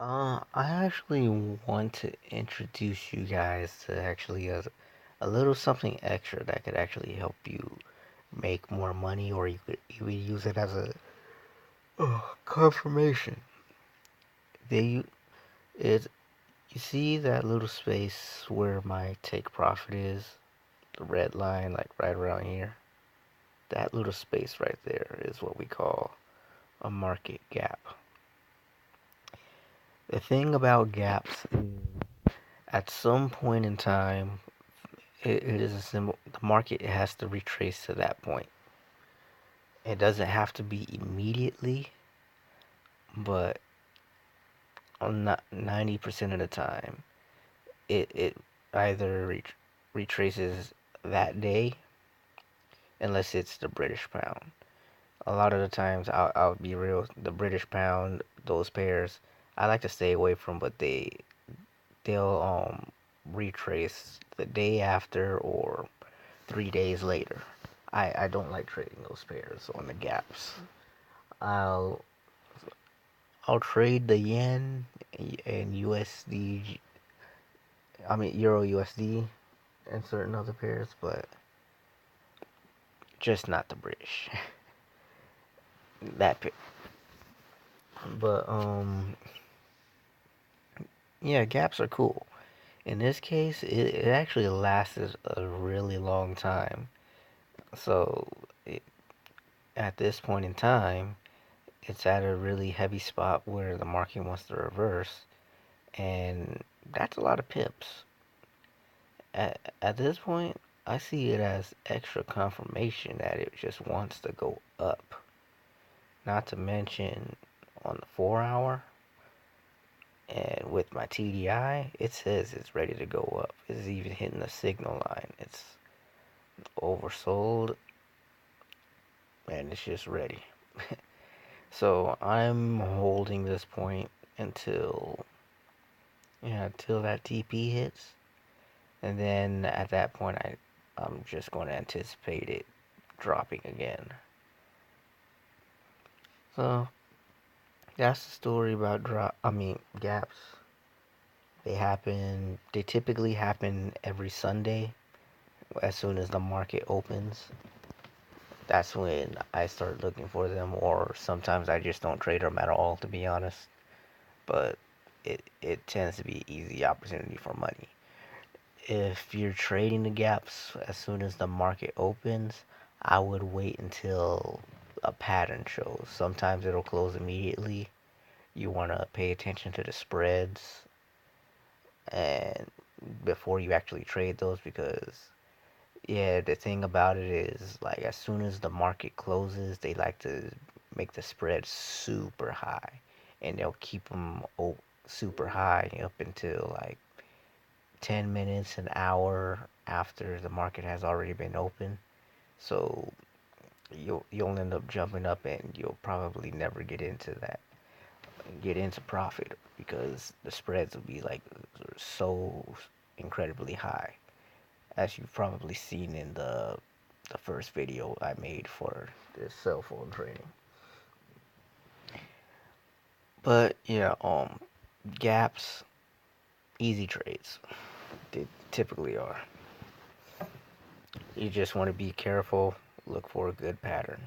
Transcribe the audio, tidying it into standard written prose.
I actually want to introduce you guys to actually a little something extra that could actually help you make more money, or you could even use it as a confirmation. They it You see that little space where my take profit is, the red line, like right around here. That little space right there is what we call a market gap. The thing about gaps is at some point in time, it is a symbol. The market has to retrace to that point. It doesn't have to be immediately, but on 90% of the time, it either retraces that day, unless it's the British pound. A lot of the times, I'll be real, the British pound, those pairs, I like to stay away from, but they'll retrace the day after or 3 days later. I don't like trading those pairs on the gaps. I'll I'll trade the yen and USD. I mean Euro USD and certain other pairs, but just not the British. That pair. But yeah, gaps are cool. In this case, it actually lasts a really long time. So at this point in time, it's at a really heavy spot where the market wants to reverse, and that's a lot of pips. At this point, I see it as extra confirmation that it just wants to go up. Not to mention on the 4 hour and with my TDI, it says it's ready to go up. It's even hitting the signal line. It's oversold and it's just ready. So I'm holding this point until until that TP hits, and then at that point I'm just going to anticipate it dropping again. So that's the story about gaps. They typically happen every Sunday as soon as the market opens. That's when I start looking for them, or sometimes I just don't trade them at all, to be honest. But it tends to be an easy opportunity for money. If you're trading the gaps as soon as the market opens, I would wait until a pattern shows. Sometimes it'll close immediately. You want to pay attention to the spreads and before you actually trade those, because yeah, the thing about it is, like, as soon as the market closes, they like to make the spread super high, and they'll keep them super high up until like 10 minutes, an hour after the market has already been open. So you'll end up jumping up, and you'll probably never get into profit, because the spreads will be like so incredibly high, as you've probably seen in the first video I made for this cell phone trading. But yeah, gaps, easy trades. They typically are. You just want to be careful, look for a good pattern.